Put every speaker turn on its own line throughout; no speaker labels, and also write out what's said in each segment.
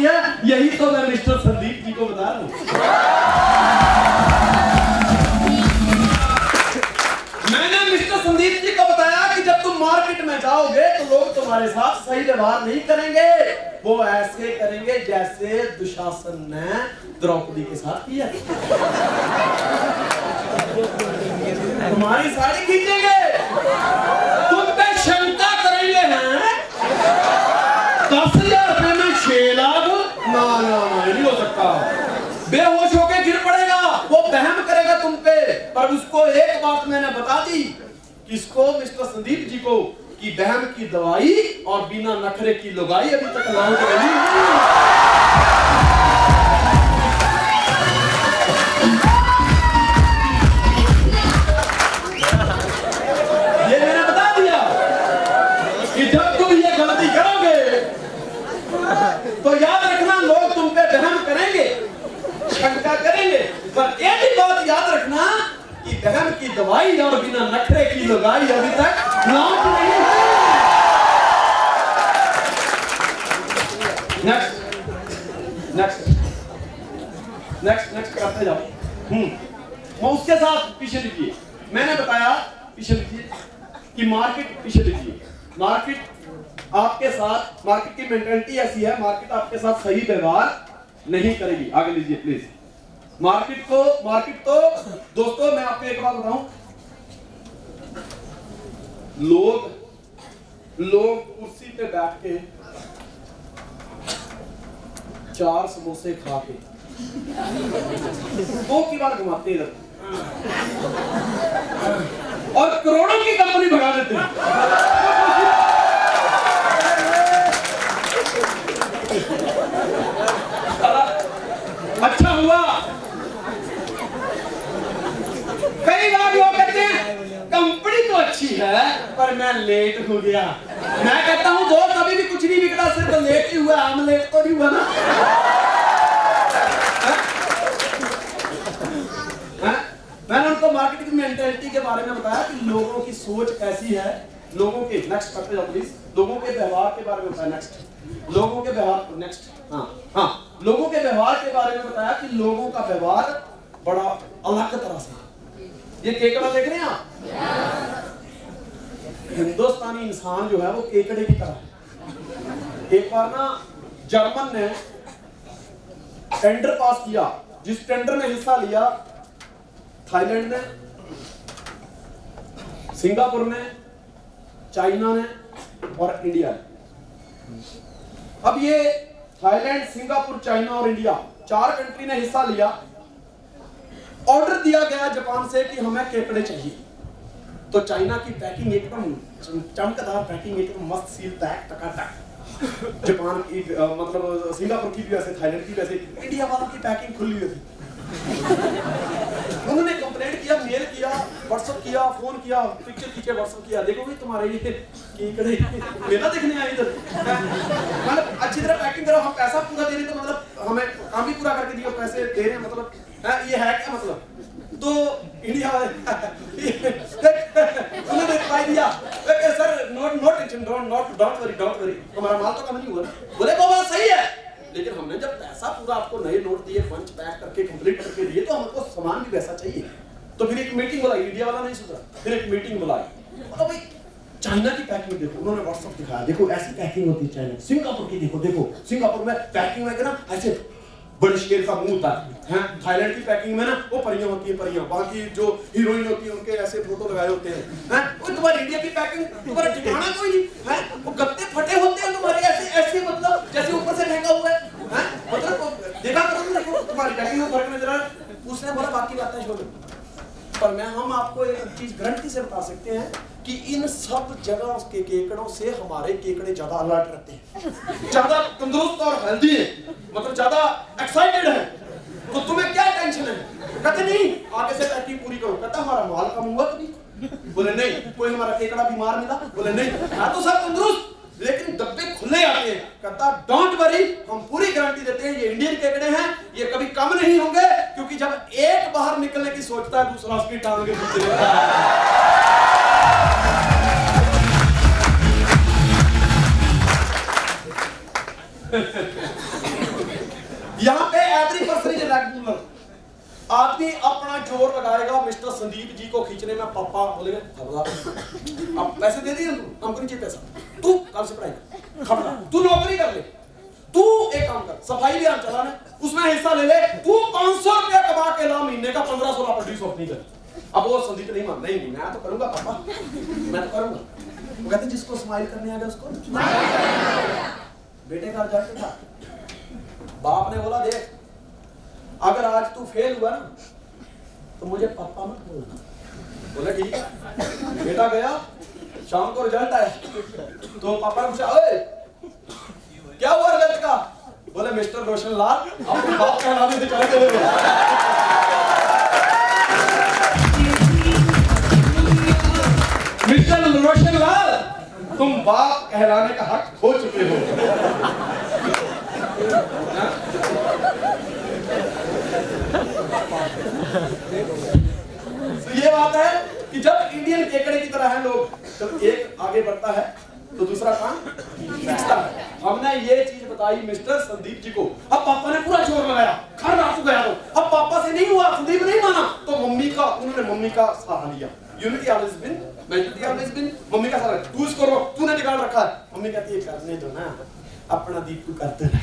है, यही तो मैं मिस्टर संदीप जी को बता रहा हूं। मैंने मिस्टर संदीप जी को बताया कि जब तुम मार्केट में जाओगे तो लोग तुम्हारे साथ सही व्यवहार नहीं करेंगे, वो ऐसे करेंगे जैसे दुशासन ने द्रौपदी के साथ किया। तुम्हारी साड़ी खींचेंगे, तुम पे शंका करेंगे, हैं 10,000 रुपए में 6 लाख, ना नहीं हो सकता। बेहोश होके गिर पड़ेगा, वो वहम करेगा तुम पे। पर उसको एक बात मैंने बता दी, किसको? मिस्टर संदीप जी को, कि वहम की दवाई और बिना नखरे की लुगाई अभी तक लॉन्च नहीं। तो याद रखना, लोग तुम पे वहम करेंगे, शंका करेंगे, पर एक ही बात याद रखना कि वहम की दवाई और बिना नखरे की लगाई अभी तक लॉन्च नहीं है। नेक्स्ट करते जाओ। मैं उसके साथ पीछे लिखिए, मैंने बताया, पीछे लिखिए कि मार्केट, पीछे लिखिए, मार्केट आपके साथ, मार्केट की मेंटालिटी ऐसी है, मार्केट आपके साथ सही व्यवहार नहीं करेगी। आगे लीजिए प्लीज। मार्केट तो दोस्तों मैं आपको एक बात बताऊं, लोग कुर्सी पे बैठ के 4 समोसे खा के 2 की बार घुमाते इधर और करोड़ों की कंपनी भगा देते हैं। अच्छा हुआ, कई बार लोग कहते हैं कंपनी तो अच्छी है पर मैं लेट हो गया। मैं कहता हूं दोस्त अभी भी कुछ नहीं बिगड़ा, सिर्फ लेट ही हुआ, आमलेट तो नहीं हुआ ना। मैंने उनको मार्केटिंग की मेंटालिटी के बारे में बताया कि लोगों की सोच कैसी है, लोगों के, नेक्स्ट करते जाओ प्लीज, लोगों के व्यवहार के बारे में बताया। नेक्स्ट, लोगों के व्यवहार, नेक्स्ट, हाँ लोगों के व्यवहार के बारे में बताया कि लोगों का व्यवहार बड़ा अलग तरह से। ये केकड़ा देख रहे हैं आप? हिंदुस्तानी इंसान जो है वो केकड़े की तरह है। एक बार ना जर्मन ने टेंडर पास किया, जिस टेंडर में हिस्सा लिया थाईलैंड ने, सिंगापुर ने, चाइना ने और इंडिया ने। अब ये थाईलैंड, सिंगापुर, चाइना और इंडिया 4 कंट्री ने हिस्सा लिया। ऑर्डर दिया गया जापान से कि हमें केकड़े चाहिए। तो चाइना की पैकिंग एकदम चमकदार पैकिंग, एकदम मस्त सील पैक टकाटक। जापान की मतलब सिंगापुर की भी वैसे, थाईलैंड की वैसे, इंडिया वालों की पैकिंग खुली हुई थी। उन्होंने कंप्लेंट किया, मेल किया, व्हाट्सएप किया, फोन किया, पिक्चर खींचे व्हाट्सएप किया, देखो भाई तुम्हारे ये केकड़े मेला देखने आए इधर, मतलब अच्छी तरह पैकिंग करो, हम पैसा पूरा दे रहे तो मतलब हमें काम भी पूरा करके दियो, पैसे दे रहे हैं, मतलब ये है क्या मतलब? तो इंडिया वाले उन्होंने रिप्लाई दिया, sir no tension, don't worry, हमारा माल तो कम नहीं हुआ। बोले वो बात सही है, लेकिन हमने जब पैसा पूरा आपको नए नोट दिए, फंड पैक करके कंप्लीट करके दिए, तो हमको सामान भी वैसा चाहिए। तो फिर एक मीटिंग बुलाई, इंडिया वाला नहीं सुधरा, फिर एक मीटिंग बुलाई। तो भाई चाइना की पैकिंग देखो, उन्होंने व्हाट्सएप दिखाया, देखो ऐसी पैकिंग होती है चाइना। सिंगापुर की देखो सिंगापुर में पैकिंग में ना ऐसे बड़े शेर का मुंह होता है। थाईलैंड की पैकिंग में ना वो परियां होती है, परियां, बाकी जो हीरोइन होती है उनके ऐसे फोटो लगाए होते हैं। वो तुम्हारी इंडिया की पैकिंग तुम्हारा ठिकाना कोई नहीं है, वो गत्ते फटे होते हैं तुम्हारे ऐसे मतलब जैसे ऊपर से फेंका हुआ है। मतलब देखा करो ना, देखो तुम्हारी पैकिंग में फर्क नजर आ रहा है। उसने बोला बाकी बातें छोड़ो, पर हम आपको एक चीज गारंटी से बता सकते हैं कि इन सब जगह के केकड़ों से हमारे केकड़े ज्यादा अलर्ट रहते हैं, ज्यादा तंदुरुस्त और हेल्दी है, मतलब ज्यादा एक्साइटेड है। तो तुम्हें क्या टेंशन है? कहते नहीं आगे से पैकिंग पूरी करो। कहता हमारा माल कम हुआ कभी? बोले नहीं। कोई हमारा केकड़ा बीमार मिला? बोले नहीं। तो सब तंदुरुस्त, लेकिन डब्बे खुले आते हैं। कहता डोंट वरी, हम पूरी गारंटी देते हैं ये इंडियन केकड़े हैं, ये कभी कम नहीं होंगे, क्योंकि जब एक बाहर निकलने की सोचता है दूसरा उसकी टांग के पीछे रहता है। यहाँ पे एवरी पर्सन इज रेगुलर। आदमी अपना जोर लगाएगा मिस्टर संदीप जी को खींचने में, पापा बोलेंगे खबरदार अब पैसे दे दिए हमको नहीं चाहिए पैसा, तू कल से पढ़ाई खबरदार, तू नौकरी कर ले, तू एक काम कर सफाई अभियान चलाना उसमें हिस्सा ले ले, तू 500 रुपया कमा के ला महीने का 1500 प्रोड्यूस अपनी कर। अब वो संदीप नहीं मान, नहीं मैं तो करूंगा पापा, मैं तो करूंगा। वो कहते जिसको स्माइल करने आ गया उसको बेटे का रिजल्ट था, बाप ने बोला देख अगर आज तू फेल हुआ ना तो मुझे पापा मत बोलना। बोला ठीक है। बेटा गया, शाम को रिजल्ट आया तो पापा ने पूछा ओए क्या हुआ रिजल्ट का? बोले मिस्टर रोशन लाल अपने बाप का नाम से चले गए। मिस्टर रोशन लाल तुम बाप कहलाने का हक खो चुके हो। तो ये बात है कि जब इंडियन केकड़े की तरह है लोग, जब एक आगे बढ़ता है तो दूसरा काम खींचता है। हमने ये चीज बताई मिस्टर संदीप जी को, अब पापा ने पूरा जोर लगाया, घर रात को गया तो अब पापा से नहीं हुआ, संदीप नहीं माना तो उन्होंने मम्मी का सहारा लिया। Unity always been, mentality always been, mummy का सहारा, तू इसको रो, तूने बिगाड़ रखा है। मम्मी कहती है करने दो ना, अपना दीप तू करते रह,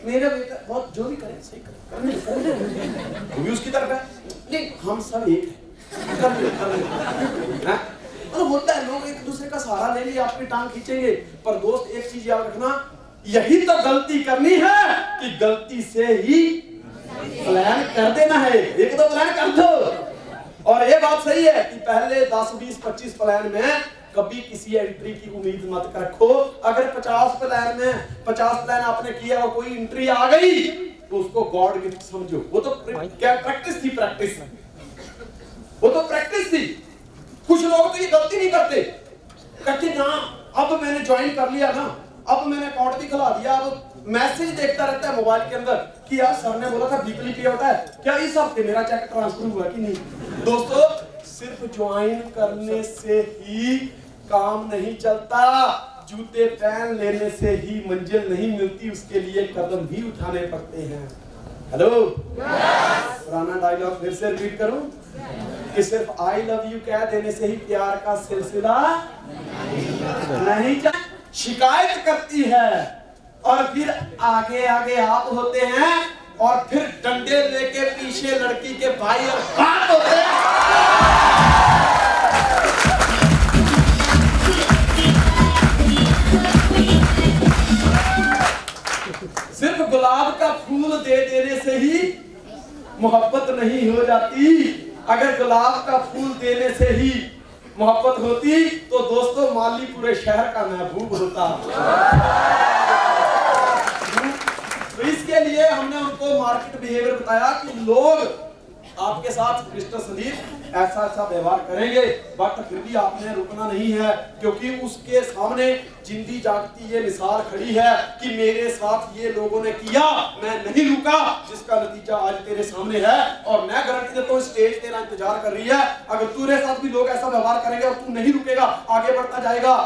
मेरा बेटा बहुत जो भी करे सही करे, तू भी उसकी तरफ है, नहीं हम सब एक हैं। और होता है लोग एक दूसरे का सहारा ले लिया, अपनी टांग खींचेंगे, पर दोस्त एक चीज याद रखना, यही तो गलती करनी है कि गलती से ही प्लान कर देना है, एक दो प्लान कर दो। और ये बात सही है कि पहले 10, 20, 25 प्लान में कभी किसी एंट्री की उम्मीद मत रखो। अगर 50 प्लान आपने किया और कोई एंट्री आ गई तो उसको गॉड गिफ्ट समझो। वो तो क्या प्रैक्टिस थी, वो तो प्रैक्टिस थी। कुछ लोग तो ये गलती नहीं करते, कहते ना अब मैंने ज्वाइन कर लिया ना, अब मैंने अकाउंट भी खुला दिया, अब मैसेज देखता रहता है मोबाइल के अंदर कि यार सर ने बोला था वीकली पे होता है, क्या इस हफ्ते मेरा चेक ट्रांसफर हुआ कि नहीं। दोस्तों सिर्फ ज्वाइन करने से ही काम नहीं चलता, जूते पहन लेने से ही मंजिल नहीं मिलती, उसके लिए कदम भी उठाने पड़ते हैं। हेलो पुराना डायलॉग फिर से रिपीट करूं कि सिर्फ आई लव यू कह देने से ही प्यार का सिलसिला नहीं चल, शिकायत करती है और फिर आगे आगे आप होते हैं और फिर डंडे लेके पीछे लड़की के भाई और बाप होते हैं। सिर्फ गुलाब का फूल दे देने से ही मोहब्बत नहीं हो जाती, अगर गुलाब का फूल देने से ही मोहब्बत होती तो दोस्तों माली पूरे शहर का महबूब होता। तो इसके लिए हमने उनको मार्केट बिहेवियर बताया कि लोग आपके साथ मिस्टर संदीप ऐसा व्यवहार करेंगे, बट फिर भी आपने रुकना नहीं है, क्योंकि उसके सामने जिंदी जागती ये मिसाल खड़ी है कि मेरे साथ ये लोगों ने किया, मैं नहीं रुका, जिसका नतीजा आज तेरे सामने है। और मैं गारंटी देता हूं स्टेज तेरा इंतजार कर रही है। अगर तेरे साथ भी लोग ऐसा व्यवहार करेंगे और तू नहीं रुकेगा, आगे बढ़ता जाएगा,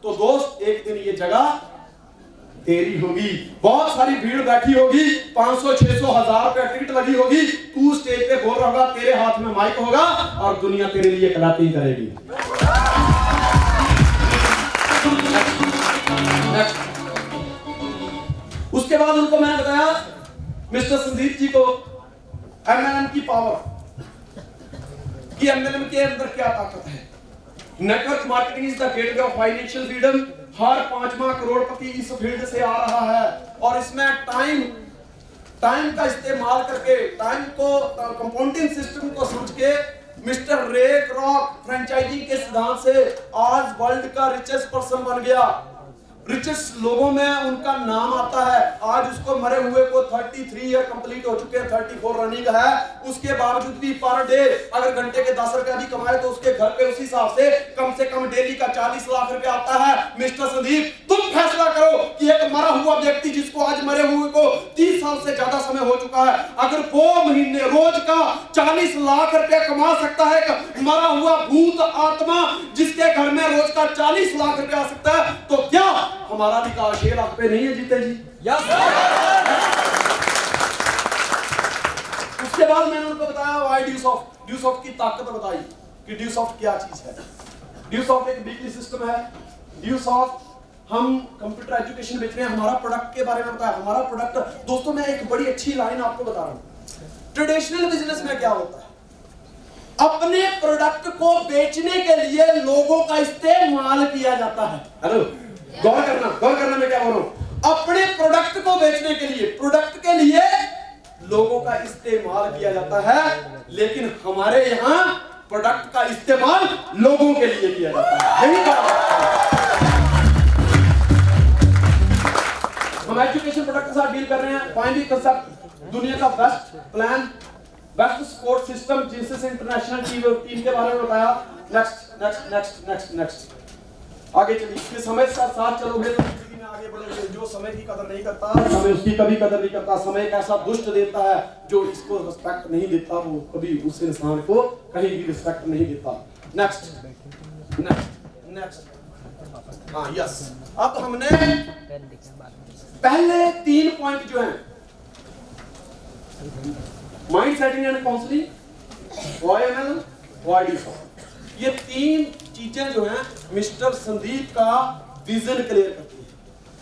तो दोस्त एक दिन ये जगह तेरी होगी। बहुत सारी भीड़ बैठी होगी, 500, 600, 1000 रुपया टिकट लगी होगी, तू स्टेज पे बोल रहा होगा, तेरे हाथ में माइक होगा और दुनिया तेरे लिए क्लैपिंग करेगी। उसके बाद उनको मैंने बताया मिस्टर संदीप जी को एमएलएम की पावर, कि एमएलएम के अंदर क्या ताकत है। Network marketing is the gateway of financial freedom. हर 5वां करोड़पति इस फील्ड से आ रहा है और इसमें टाइम का इस्तेमाल करके, टाइम को कंपाउंडिंग सिस्टम को समझ के मिस्टर रे क्रॉक फ्रेंचाइजिंग के सिद्धांत से आज वर्ल्ड का रिचेस्ट पर्सन बन गया। रिचेस्ट लोगों में उनका नाम आता है। आज उसको मरे हुए को 33 ईयर कंप्लीट हो चुके हैं, 34 रनिंग है। उसके बावजूद भी पर डे अगर घंटे के 10 रुपया भी कमाए तो उसके घर पे उसी हिसाब से कम डेली का 40 लाख रुपया आता है। मिस्टर संदीप, तुम फैसला करो कि एक मरा हुआ व्यक्ति जिसको आज मरे हुए को 30 साल से ज्यादा समय हो चुका है, अगर वो महीने रोज का 40 लाख रुपया कमा सकता है, एक मरा हुआ भूत आत्मा जिसके घर में रोज का 40 लाख रुपया आ सकता है, तो क्या हमारा अधिकार 6 लाख पे नहीं है जीते जी? उसके बाद मैंने उनको बताया वाई ड्यूसॉफ्ट, ड्यूसॉफ्ट की ताकत बताई कि ड्यूसॉफ्ट क्या चीज है। ड्यूसॉफ्ट एक वीकली सिस्टम है। ड्यूसॉफ्ट हम कंप्यूटर एजुकेशन बेच रहे हैं, हमारा प्रोडक्ट के बारे में बताया। हमारा प्रोडक्ट दोस्तों, मैं एक बड़ी अच्छी लाइन आपको बता रहा हूं। ट्रेडिशनल बिजनेस में क्या होता है, अपने प्रोडक्ट को बेचने के लिए लोगों का इस्तेमाल किया जाता है। हेलो, गौर करना मैं क्या बोल रहा हूं। अपने प्रोडक्ट को बेचने के लिए, प्रोडक्ट के लिए लोगों का इस्तेमाल किया जाता है, लेकिन हमारे यहां प्रोडक्ट का इस्तेमाल लोगों के लिए किया जाता है। यही बात है। हम एजुकेशन प्रोडक्ट के साथ डील कर रहे हैं। फाइनली कंसेप्ट, दुनिया का best plan, best support system, GSS international team के बारे में बताया। Next next next next next आगे चलिए। ये समय के साथ चलोगे तो जिंदगी में आगे बढ़ोगे। जो समय की कदर नहीं करता, समय उसकी कभी कदर नहीं करता। समय एक ऐसा दुष्ट देता है जो इसको रिस्पेक्ट नहीं देता, वो कभी उस इंसान को कहीं भी रिस्पेक्ट नहीं देता। नेक्स्ट नेक्स्ट नेक्स्ट हाँ यस। अब हमने पहले 3 पॉइंट जो हैं, mind setting and counselling, OML, OID, ये 3 चीजें जो हैं मिस्टर संदीप का विजन क्लियर करती है।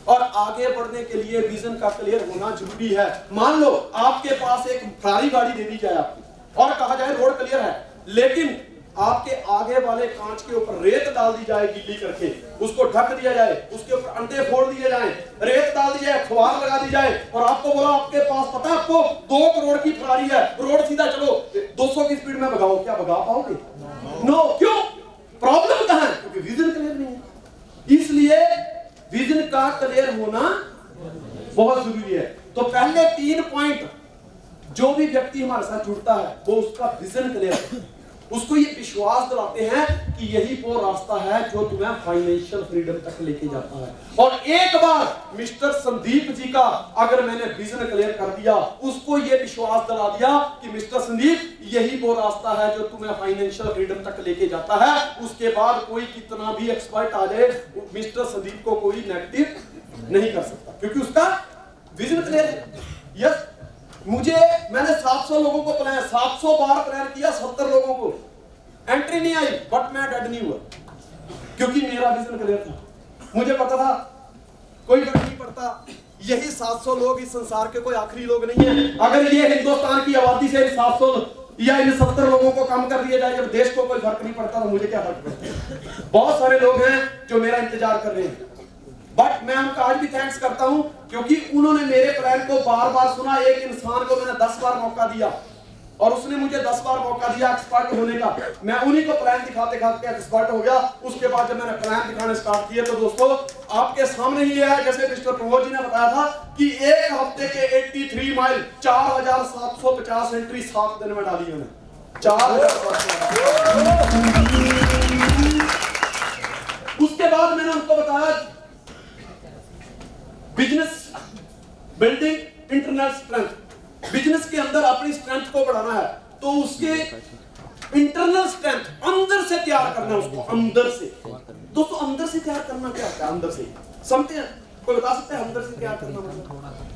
और आगे बढ़ने के लिए विजन का क्लियर होना जरूरी है। मान लो आपके पास एक फरारी गाड़ी दे दी जाए आपको और कहा जाए रोड क्लियर है, लेकिन आपके आगे वाले कांच के ऊपर रेत डाल दी जाए गीली करके, उसको ढक दिया जाए, उसके ऊपर अंडे फोड़ दिए जाए, रेत डाल दी जाए, फुहार लगा दी जाए, और आपको बोला आपके पास पता है आपको 2 करोड़ की फरारी है, रोड सीधा चलो 200 की स्पीड में भगाओ, क्या भगा पाओगे? नो। क्यों? प्रॉब्लम कहां है? क्योंकि विजन क्लियर नहीं है। इसलिए विजन का क्लियर होना बहुत जरूरी है। तो पहले 3 पॉइंट, जो भी व्यक्ति हमारे साथ जुड़ता है वो उसका विजन क्लियर है, उसको ये विश्वास दिलाते हैं कि यही वो रास्ता है जो तुम्हें फाइनेंशियल फ्रीडम तक लेके जाता है। और एक बार मिस्टर संदीप जी का अगर मैंने विजन क्लियर कर दिया, उसको ये विश्वास दिला दिया कि मिस्टर संदीप यही वो रास्ता है जो तुम्हें फाइनेंशियल फ्रीडम तक लेके जाता है, उसके बाद कोई कितना भी एक्सपर्ट आ जाए, मिस्टर संदीप को कोई नेगेटिव नहीं कर सकता, क्योंकि उसका विजन क्लियर है। यस, मैंने 700 लोगों को प्लान, 700 बार प्लान किया, 70 लोगों को एंट्री नहीं आई, बट मैं डेड नहीं हुआ, क्योंकि मेरा विजन क्लियर था। मुझे पता था कोई फर्क नहीं पड़ता, यही 700 लोग इस संसार के कोई आखिरी लोग नहीं है। अगर ये हिंदुस्तान की आबादी से 700 या इन 70 लोगों को कम कर दिया जाए, जब देश को कोई फर्क नहीं पड़ता तो मुझे क्या फर्क पड़ता है? बहुत सारे लोग हैं जो मेरा इंतजार कर रहे हैं, बट मैं उनका आज भी थैंक्स करता हूं, क्योंकि उन्होंने मेरे प्लान को बार बार सुना। एक इंसान को मैंने 10 बार मौका दिया और उसने मुझे 10 बार मौका दिया एक्सपर्ट होने का। मैं उन्हीं को प्लान दिखाते दिखाते एक्सपर्ट हो गया। उसके बाद जब मैंने प्लान दिखाने स्टार्ट किए तो दोस्तों आपके सामने ही है, जैसे मिस्टर प्रमोद जी ने बताया था कि एक हफ्ते के 83 माइल 4750 एंट्री 7 दिन में डाली मैंने। 4750। उसके बाद मैंने उनको बताया business building internal strength, business के अंदर अपनी स्ट्रेंथ को बढ़ाना है तो उसके इंटरनल स्ट्रेंथ अंदर से तैयार करना है, उसको अंदर से। दोस्तों अंदर से तैयार करना क्या होता है? अंदर से समझते हैं? कोई बता सकता है अंदर से तैयार करना मतलब?